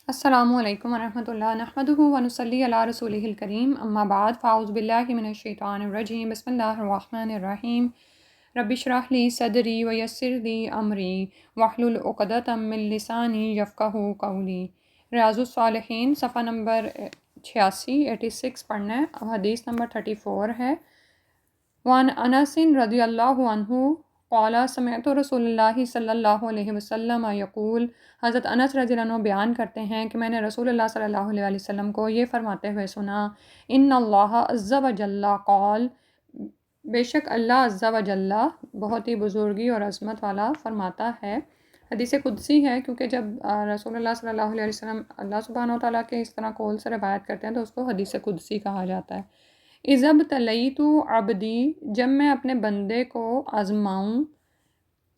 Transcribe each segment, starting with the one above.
السلام علیکم ورحمۃ اللہ نحمدہ ونصلی علی رسولہ الکریم اما بعد فاعوذ باللہ من الشیطان الرجیم بسم اللہ الرحمن الرحیم رب اشرح لی صدری ویسر لی امری واحلل عقدۃ من لسانی یفقہوا قولی۔ ریاض الصالحین صفحہ نمبر 86 پڑھنا ہے۔ اب حدیث نمبر 34 ہے۔ وعن انس رضی اللہ عنہ قال سمعت رسول اللہ صلی اللہ علیہ وسلم یقول، حضرت انس رضی اللہ عنہ بیان کرتے ہیں کہ میں نے رسول اللہ صلی اللہ علیہ وسلم کو یہ فرماتے ہوئے سنا، ان اللہ عز و جل قال، بے شک اللہ عز و جل بہت ہی بزرگی اور عظمت والا فرماتا ہے۔ حدیث قدسی ہے، کیونکہ جب رسول اللہ صلی اللہ علیہ وسلم اللہ سبحانہ و تعالیٰ کے اس طرح قول سے روایت کرتے ہیں تو اس کو حدیث قدسی کہا جاتا ہے۔ اذا ابتلیت عبدی، جب میں اپنے بندے کو آزماؤں،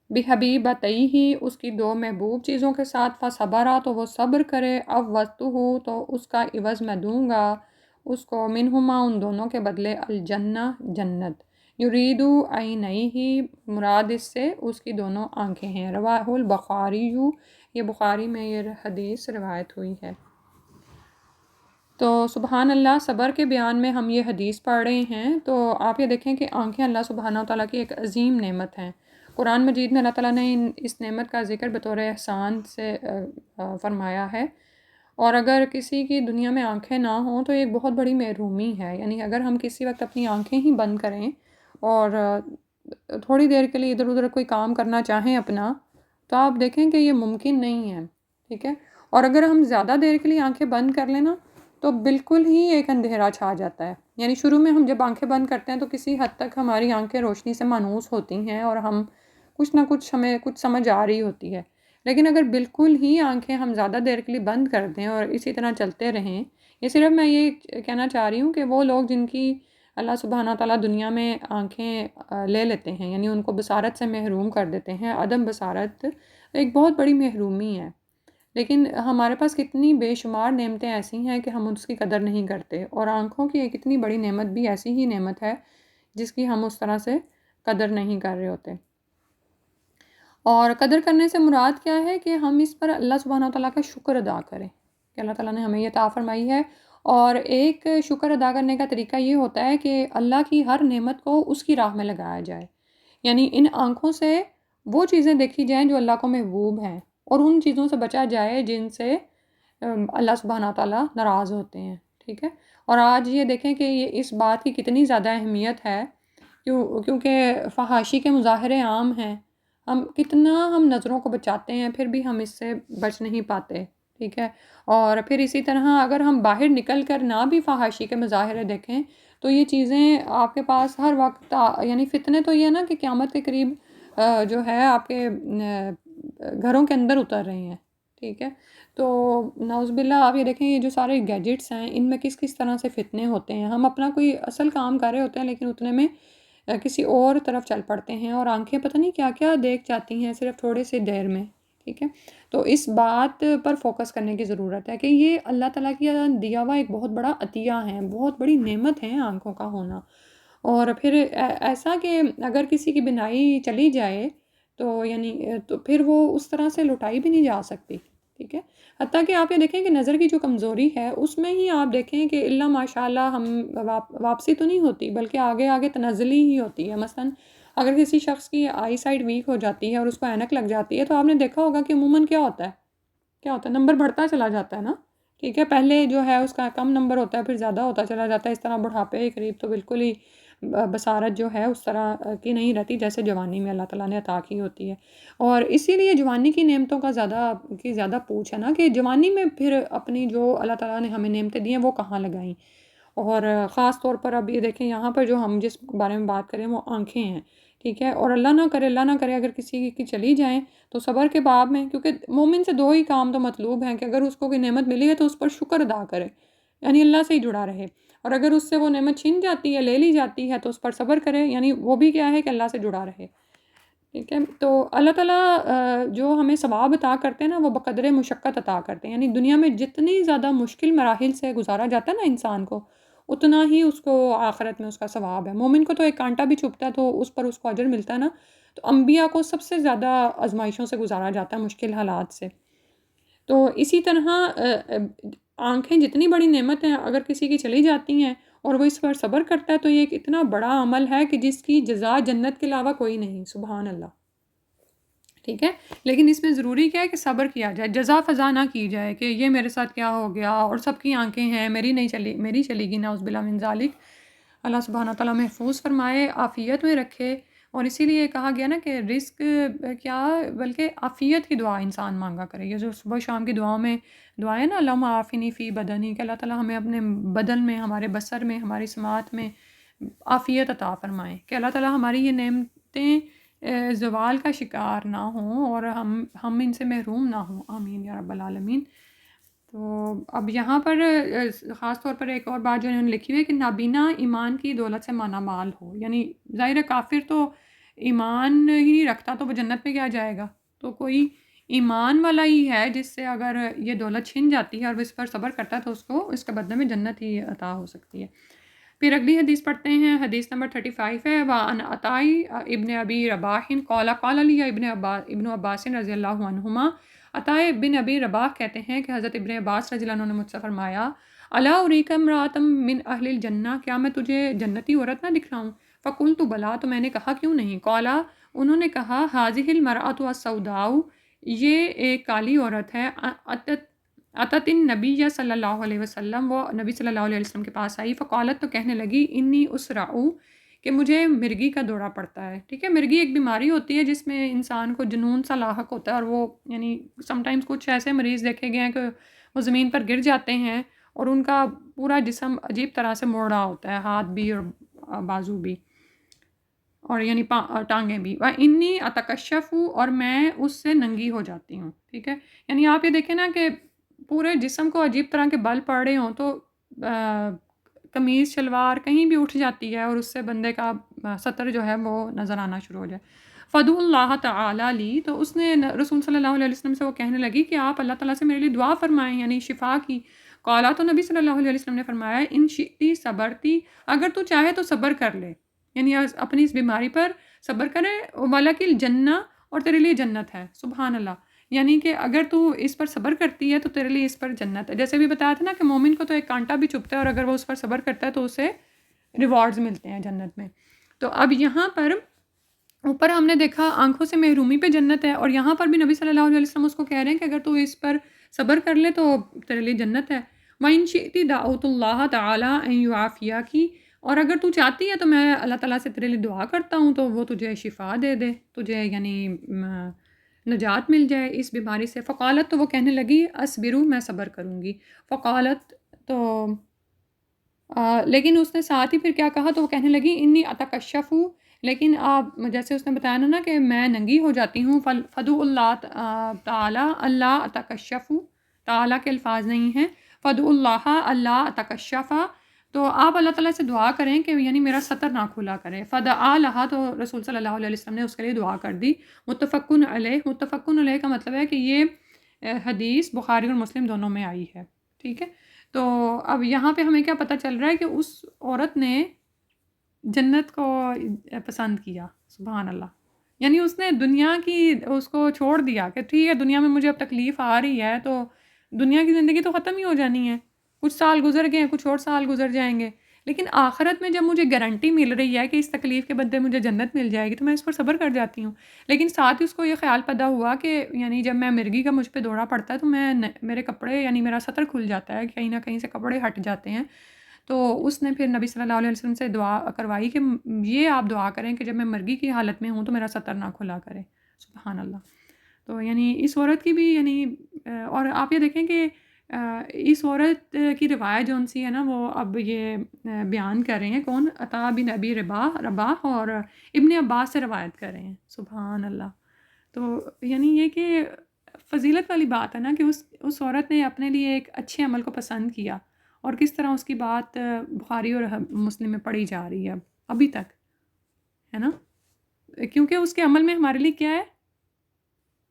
بحبیبتیہ، اس کی دو محبوب چیزوں کے ساتھ، فصبرا، تو وہ صبر کرے، عوضتہ، تو اس کا عوض میں دوں گا اس کو، منہما، ان دونوں کے بدلے، الجنہ، جنت، یرید عینیہ، مراد اس سے اس کی دونوں آنکھیں ہیں۔ رواہ البخاری، یہ بخاری میں یہ حدیث روایت ہوئی ہے۔ تو سبحان اللہ، صبر کے بیان میں ہم یہ حدیث پڑھ رہے ہیں، تو آپ یہ دیکھیں کہ آنکھیں اللہ سبحانہ و تعالیٰ کی ایک عظیم نعمت ہیں۔ قرآن مجید میں اللہ تعالیٰ نے اس نعمت کا ذکر بطور احسان سے فرمایا ہے، اور اگر کسی کی دنیا میں آنکھیں نہ ہوں تو یہ ایک بہت بڑی محرومی ہے۔ یعنی اگر ہم کسی وقت اپنی آنکھیں ہی بند کریں اور تھوڑی دیر کے لیے ادھر ادھر کوئی کام کرنا چاہیں اپنا، تو آپ دیکھیں کہ یہ ممکن نہیں ہے، ٹھیک ہے۔ اور اگر ہم زیادہ دیر کے لیے آنکھیں بند کر لینا تو بالکل ہی ایک اندھیرا چھا جاتا ہے۔ یعنی شروع میں ہم جب آنکھیں بند کرتے ہیں تو کسی حد تک ہماری آنکھیں روشنی سے مانوس ہوتی ہیں اور ہم کچھ نہ کچھ، ہمیں کچھ سمجھ آ رہی ہوتی ہے، لیکن اگر بالکل ہی آنکھیں ہم زیادہ دیر کے لیے بند کر دیں اور اسی طرح چلتے رہیں، یہ صرف میں یہ کہنا چاہ رہی ہوں کہ وہ لوگ جن کی اللہ سبحانہ تعالیٰ دنیا میں آنکھیں لے لیتے ہیں، یعنی ان کو بصارت سے محروم کر دیتے ہیں، عدم بصارت ایک بہت بڑی محرومی ہے۔ لیکن ہمارے پاس کتنی بے شمار نعمتیں ایسی ہیں کہ ہم اس کی قدر نہیں کرتے، اور آنکھوں کی ایک اتنی بڑی نعمت بھی ایسی ہی نعمت ہے جس کی ہم اس طرح سے قدر نہیں کر رہے ہوتے۔ اور قدر کرنے سے مراد کیا ہے کہ ہم اس پر اللہ سبحانہ و تعالیٰ کا شکر ادا کریں کہ اللہ تعالیٰ نے ہمیں یہ عطا فرمائی ہے۔ اور ایک شکر ادا کرنے کا طریقہ یہ ہوتا ہے کہ اللہ کی ہر نعمت کو اس کی راہ میں لگایا جائے، یعنی ان آنکھوں سے وہ چیزیں دیکھی جائیں جو اللہ کو محبوب ہیں، اور ان چیزوں سے بچا جائے جن سے اللہ سبحانہ تعالیٰ ناراض ہوتے ہیں، ٹھیک ہے۔ اور آج یہ دیکھیں کہ یہ اس بات کی کتنی زیادہ اہمیت ہے، کیونکہ فحاشی کے مظاہرے عام ہیں، ہم نظروں کو بچاتے ہیں پھر بھی ہم اس سے بچ نہیں پاتے، ٹھیک ہے۔ اور پھر اسی طرح اگر ہم باہر نکل کر نہ بھی فحاشی کے مظاہرے دیکھیں تو یہ چیزیں آپ کے پاس ہر وقت، یعنی فتنے تو یہ نا کہ قیامت کے قریب جو ہے آپ کے گھروں کے اندر اتر رہے ہیں، ٹھیک ہے۔ تو نعوذ باللہ آپ یہ دیکھیں، یہ جو سارے گیجٹس ہیں ان میں کس کس طرح سے فتنے ہوتے ہیں، ہم اپنا کوئی اصل کام کر رہے ہوتے ہیں لیکن اتنے میں کسی اور طرف چل پڑتے ہیں، اور آنکھیں پتہ نہیں کیا کیا دیکھ جاتی ہیں صرف تھوڑے سے دیر میں، ٹھیک ہے۔ تو اس بات پر فوکس کرنے کی ضرورت ہے کہ یہ اللہ تعالیٰ کی دیا ہوا ایک بہت بڑا عطیہ ہے، بہت بڑی نعمت ہے آنکھوں کا ہونا۔ اور پھر ایسا کہ اگر کسی کی بینائی چلی جائے تو یعنی تو پھر وہ اس طرح سے لٹائی بھی نہیں جا سکتی، ٹھیک ہے۔ حتیٰ کہ آپ یہ دیکھیں کہ نظر کی جو کمزوری ہے اس میں ہی آپ دیکھیں کہ اللہ ماشاء اللہ ہم واپسی تو نہیں ہوتی بلکہ آگے آگے تنزلی ہی ہوتی ہے۔ مثلا اگر کسی شخص کی آئی سائٹ ویک ہو جاتی ہے اور اس کو اینک لگ جاتی ہے تو آپ نے دیکھا ہوگا کہ عموماً کیا ہوتا ہے، نمبر بڑھتا چلا جاتا ہے نا، ٹھیک ہے۔ پہلے جو ہے اس کا کم نمبر ہوتا ہے، پھر زیادہ ہوتا چلا جاتا ہے، اس طرح بڑھاپے کے قریب تو بالکل ہی بصارت جو ہے اس طرح کی نہیں رہتی جیسے جوانی میں اللہ تعالیٰ نے عطا کی ہوتی ہے۔ اور اسی لیے جوانی کی نعمتوں کا زیادہ پوچھ ہے نا کہ جوانی میں پھر اپنی جو اللہ تعالیٰ نے ہمیں نعمتیں دی ہیں وہ کہاں لگائیں۔ اور خاص طور پر اب یہ دیکھیں یہاں پر جو ہم جس بارے میں بات کریں وہ آنکھیں ہیں، ٹھیک ہے۔ اور اللہ نہ کرے اگر کسی کی چلی جائیں تو صبر کے باب میں، کیونکہ مومن سے دو ہی کام تو مطلوب ہیں کہ اگر اس کو کوئی نعمت ملی ہے تو اس پر شکر ادا کرے، یعنی اللہ سے ہی جڑا رہے، اور اگر اس سے وہ نعمت چھن جاتی ہے، لے لی جاتی ہے، تو اس پر صبر کرے، یعنی وہ بھی کیا ہے کہ اللہ سے جڑا رہے، ٹھیک ہے۔ تو اللہ تعالیٰ جو ہمیں ثواب عطا کرتے ہیں نا وہ بقدر مشقت عطا کرتے ہیں، یعنی دنیا میں جتنی زیادہ مشکل مراحل سے گزارا جاتا ہے نا انسان کو، اتنا ہی اس کو آخرت میں اس کا ثواب ہے۔ مومن کو تو ایک کانٹا بھی چھپتا ہے تو اس پر اس کو اجر ملتا ہے نا، تو انبیاء کو سب سے زیادہ آزمائشوں سے گزارا جاتا ہے، مشکل حالات سے۔ تو اسی طرح آنکھیں جتنی بڑی نعمت ہیں، اگر کسی کی چلی جاتی ہیں اور وہ اس پر صبر کرتا ہے تو یہ ایک اتنا بڑا عمل ہے کہ جس کی جزا جنت کے علاوہ کوئی نہیں. سبحان اللہ. ٹھیک ہے، لیکن اس میں ضروری کیا ہے کہ صبر کیا جائے، جزا فضا نہ کی جائے کہ یہ میرے ساتھ کیا ہو گیا اور سب کی آنکھیں ہیں، میری نہیں چلی، میری چلی گی، نعوذ باللہ من ذالک. اللہ سبحانہ تعالیٰ محفوظ فرمائے، عافیت میں رکھے. اور اسی لیے کہا گیا نا کہ رزق کیا بلکہ عافیت کی دعا انسان مانگا کرے. یہ جو صبح شام کی دعاؤں میں دعائیں نا، اللہم عافنی فی بدنی، کہ اللہ تعالیٰ ہمیں اپنے بدن میں، ہمارے بصر میں، ہماری سماعت میں عافیت عطا فرمائیں، کہ اللہ تعالیٰ ہماری یہ نعمتیں زوال کا شکار نہ ہوں اور ہم ان سے محروم نہ ہوں. آمین یا رب العالمین. تو اب یہاں پر خاص طور پر ایک اور بات جو انہوں نے لکھی ہوئی ہے کہ نابینا ایمان کی دولت سے مانا مال ہو. یعنی ظاہر کافر تو ایمان ہی نہیں رکھتا تو وہ جنت میں کیا جائے گا. تو کوئی ایمان والا ہی ہے جس سے اگر یہ دولت چھن جاتی ہے اور وہ اس پر صبر کرتا ہے تو اس کو اس کے بدلے میں جنت ہی عطا ہو سکتی ہے. پھر اگلی حدیث پڑھتے ہیں، حدیث نمبر 35 ہے. وَعَنْ عَطَاء ابن ابی رباح قال قال لی ابن عباس رضی اللہ عنہما. عطاء بن ابی رباح کہتے ہیں کہ حضرت ابن عباس رضی اللہ عنہ نے مجھ سے فرمایا، الا اریک امرأۃ من اہل الجنہ، کیا میں تجھے جنتی عورت نہ دکھلاؤں؟ فقلت بلا، تو میں نے کہا کیوں نہیں؟ قالا، انہوں نے کہا، هذه المرأۃ السوداء، یہ ایک کالی عورت ہے، اتت النبی صلی اللہ علیہ وسلم، وہ نبی صلی اللہ علیہ وسلم کے پاس آئی. فقالت، تو کہنے لگی، انی اسرع، کہ مجھے مرگی کا دورہ پڑتا ہے. ٹھیک ہے، مرگی ایک بیماری ہوتی ہے جس میں انسان کو جنون سا لاحق ہوتا ہے، اور وہ یعنی سم ٹائمز کچھ ایسے مریض دیکھے گئے ہیں کہ وہ زمین پر گر جاتے ہیں اور ان کا پورا جسم عجیب طرح سے موڑ رہا ہوتا ہے، ہاتھ بھی اور بازو بھی، اور یعنی ٹانگیں بھی. انی اتکشف، اور میں اس سے ننگی ہو جاتی ہوں. ٹھیک ہے، یعنی آپ یہ دیکھیں نا کہ پورے جسم کو عجیب طرح کے بل پڑ رہے ہوں تو قمیض شلوار کہیں بھی اٹھ جاتی ہے اور اس سے بندے کا سطر جو ہے وہ نظر آنا شروع ہو جائے. فدعو اللہ تعالیٰ لی، تو اس نے رسول صلی اللہ علیہ وسلم سے وہ کہنے لگی کہ آپ اللہ تعالیٰ سے میرے لیے دعا فرمائیں، یعنی شفا کی. قالا، تو نبی صلی اللہ علیہ وسلم نے فرمایا، ان شئتی صبرتی، اگر تو چاہے تو صبر کر لے، یعنی اپنی اس بیماری پر صبر کرے. وَلَكِ الْجَنَّةُ، اور تیرے لیے جنت ہے. سبحان اللہ. یعنی کہ اگر تو اس پر صبر کرتی ہے تو تیرے لیے اس پر جنت ہے. جیسے بھی بتایا تھا نا کہ مومن کو تو ایک کانٹا بھی چبھتا ہے اور اگر وہ اس پر صبر کرتا ہے تو اسے ریوارڈز ملتے ہیں جنت میں. تو اب یہاں پر اوپر ہم نے دیکھا آنکھوں سے محرومی پہ جنت ہے، اور یہاں پر بھی نبی صلی اللہ علیہ وسلم اس کو کہہ رہے ہیں کہ اگر تو اس پر صبر کر لے تو تیرے لیے جنت ہے. وَإِن شِئْتِ دَعَوْتُ اللَّهَ تَعَالَىٰ أَن يُعَافِيَكِ، اور اگر تو چاہتی ہے تو میں اللہ تعالیٰ سے تیرے لیے دعا کرتا ہوں تو وہ تجھے شفا دے دے، تجھے یعنی نجات مل جائے اس بیماری سے. فقالت، تو وہ کہنے لگی، اصبرو، میں صبر کروں گی. فقالت، تو لیکن اس نے ساتھ ہی پھر کیا کہا، تو وہ کہنے لگی، انی اتکشف، لیکن آپ جیسے اس نے بتایا نا کہ میں ننگی ہو جاتی ہوں. فدعو اللہ تعالیٰ، اللہ اتکشف، تعالیٰ کے الفاظ نہیں ہیں، فدعو اللہ، اللہ اتکشف، تو آپ اللہ تعالیٰ سے دعا کریں کہ یعنی میرا سطر نہ کھلا کرے. فدعا لہا، تو رسول صلی اللہ علیہ وسلم نے اس کے لیے دعا کر دی. متفقن علیہ، متفقن علیہ کا مطلب ہے کہ یہ حدیث بخاری اور مسلم دونوں میں آئی ہے. ٹھیک ہے، تو اب یہاں پہ ہمیں کیا پتہ چل رہا ہے کہ اس عورت نے جنت کو پسند کیا. سبحان اللہ. یعنی اس نے دنیا کی اس کو چھوڑ دیا کہ ٹھیک ہے دنیا میں مجھے اب تکلیف آ رہی ہے تو دنیا کی زندگی تو ختم ہی ہو جانی ہے، کچھ سال گزر گئے ہیں، کچھ اور سال گزر جائیں گے، لیکن آخرت میں جب مجھے گارنٹی مل رہی ہے کہ اس تکلیف کے بدلے مجھے جنت مل جائے گی تو میں اس پر صبر کر جاتی ہوں. لیکن ساتھ ہی اس کو یہ خیال پیدا ہوا کہ یعنی جب میں مرگی کا مجھ پہ دورہ پڑتا ہے تو میرے کپڑے یعنی میرا سطر کھل جاتا ہے، کہیں نہ کہیں سے کپڑے ہٹ جاتے ہیں. تو اس نے پھر نبی صلی اللہ علیہ وسلم سے دعا کروائی کہ یہ آپ دعا کریں کہ جب میں مرگی کی حالت میں ہوں تو میرا سطر نہ کھلا کرے. سبحان اللہ. تو یعنی اس عورت کی بھی یعنی اور آپ یہ دیکھیں کہ اس عورت کی روایت جون سی ہے نا وہ اب یہ بیان کر رہے ہیں کون، عطاء بن ابی رباح اور ابن عباس سے روایت کر رہے ہیں. سبحان اللہ. تو یعنی یہ کہ فضیلت والی بات ہے نا کہ اس عورت نے اپنے لیے ایک اچھے عمل کو پسند کیا اور کس طرح اس کی بات بخاری اور مسلم میں پڑھی جا رہی ہے ابھی تک، ہے نا، کیونکہ اس کے عمل میں ہمارے لیے کیا ہے،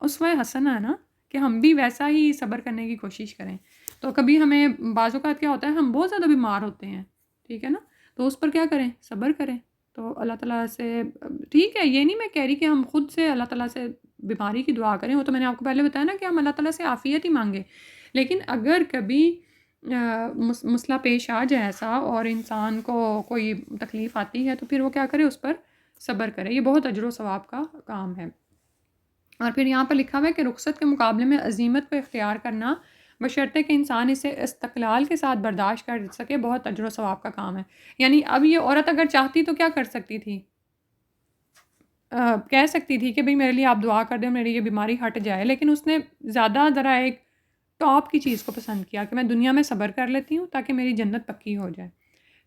اسوہ حسنہ ہے نا، کہ ہم بھی ویسا ہی صبر کرنے کی کوشش کریں. تو کبھی ہمیں بعض اوقات کیا ہوتا ہے ہم بہت زیادہ بیمار ہوتے ہیں، ٹھیک ہے نا، تو اس پر کیا کریں، صبر کریں. تو اللہ تعالیٰ سے ٹھیک ہے، یہ نہیں میں کہہ رہی کہ ہم خود سے اللہ تعالیٰ سے بیماری کی دعا کریں، وہ تو میں نے آپ کو پہلے بتایا نا کہ ہم اللہ تعالیٰ سے عافیت ہی مانگیں، لیکن اگر کبھی مسئلہ پیش آ جائے ایسا اور انسان کو کوئی تکلیف آتی ہے تو پھر وہ کیا کرے، اس پر صبر کرے، یہ بہت اجر و ثواب کا کام ہے۔ اور پھر یہاں پر لکھا ہوا ہے کہ رخصت کے مقابلے میں عزیمت کو اختیار کرنا بشرطے کہ انسان اسے استقلال کے ساتھ برداشت کر سکے بہت اجر و ثواب کا کام ہے۔ یعنی اب یہ عورت اگر چاہتی تو کیا کر سکتی تھی، کہہ سکتی تھی کہ بھئی میرے لیے آپ دعا کر دیں، میری یہ بیماری ہٹ جائے، لیکن اس نے زیادہ ذرا ایک ٹاپ کی چیز کو پسند کیا کہ میں دنیا میں صبر کر لیتی ہوں تاکہ میری جنت پکی ہو جائے،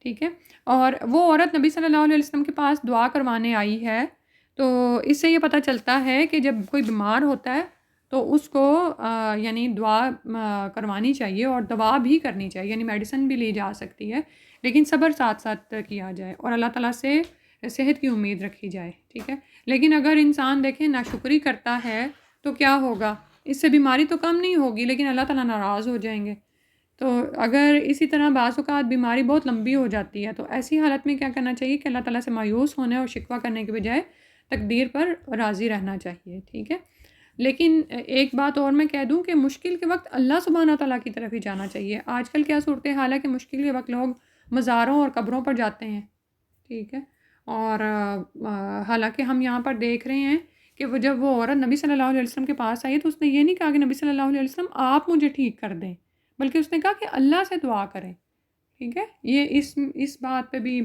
ٹھیک ہے۔ اور وہ عورت نبی صلی اللہ علیہ وسلم کے پاس دعا کروانے آئی ہے، تو اس سے یہ پتہ چلتا ہے کہ جب کوئی بیمار ہوتا ہے تو اس کو یعنی دعا کروانی چاہیے اور دوا بھی کرنی چاہیے، یعنی میڈیسن بھی لی جا سکتی ہے، لیکن صبر ساتھ ساتھ کیا جائے اور اللہ تعالیٰ سے صحت کی امید رکھی جائے، ٹھیک ہے۔ لیکن اگر انسان دیکھیں ناشکری کرتا ہے تو کیا ہوگا، اس سے بیماری تو کم نہیں ہوگی لیکن اللہ تعالیٰ ناراض ہو جائیں گے۔ تو اگر اسی طرح بعض اوقات بیماری بہت لمبی ہو جاتی ہے تو ایسی حالت میں کیا کرنا چاہیے کہ اللہ تعالیٰ سے مایوس ہونے اور شکوہ کرنے کے بجائے تقدیر پر راضی رہنا چاہیے، ٹھیک ہے۔ لیکن ایک بات اور میں کہہ دوں کہ مشکل کے وقت اللہ سبحانہ تعالیٰ کی طرف ہی جانا چاہیے۔ آج کل کیا صورتحال ہے کہ مشکل کے وقت لوگ مزاروں اور قبروں پر جاتے ہیں، ٹھیک ہے۔ اور حالانکہ ہم یہاں پر دیکھ رہے ہیں کہ وہ جب وہ عورت نبی صلی اللہ علیہ وسلم کے پاس آئی تو اس نے یہ نہیں کہا کہ نبی صلی اللہ علیہ وسلم آپ مجھے ٹھیک کر دیں، بلکہ اس نے کہا کہ اللہ سے دعا کریں، ٹھیک ہے۔ یہ اس بات پہ بھی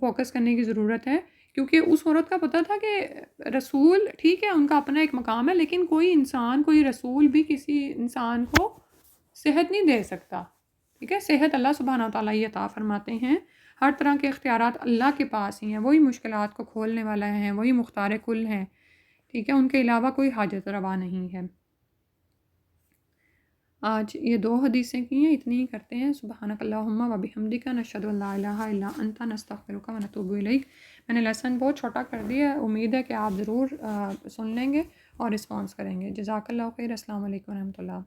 فوکس کرنے کی ضرورت ہے، کیونکہ اس عورت کا پتہ تھا کہ رسول ٹھیک ہے ان کا اپنا ایک مقام ہے، لیکن کوئی انسان کوئی رسول بھی کسی انسان کو صحت نہیں دے سکتا، ٹھیک ہے۔ صحت اللہ سبحانہ وتعالیٰ ہی عطا فرماتے ہیں، ہر طرح کے اختیارات اللہ کے پاس ہی ہیں، وہی مشکلات کو کھولنے والا ہے، وہی مختار کل ہیں، ٹھیک ہے، ان کے علاوہ کوئی حاجت روا نہیں ہے۔ آج یہ 2 حدیثیں کی ہیں، اتنی ہی کرتے ہیں۔ سبحانک اللہم و بحمدک نشہد ان لا الہ الا انت نستغفرک و نتوب الیک۔ میں نے لیسن بہت چھوٹا کر دیا ہے، امید ہے کہ آپ ضرور سن لیں گے اور رسپانس کریں گے۔ جزاک اللہ خیر۔ السلام علیکم و رحمۃ اللہ۔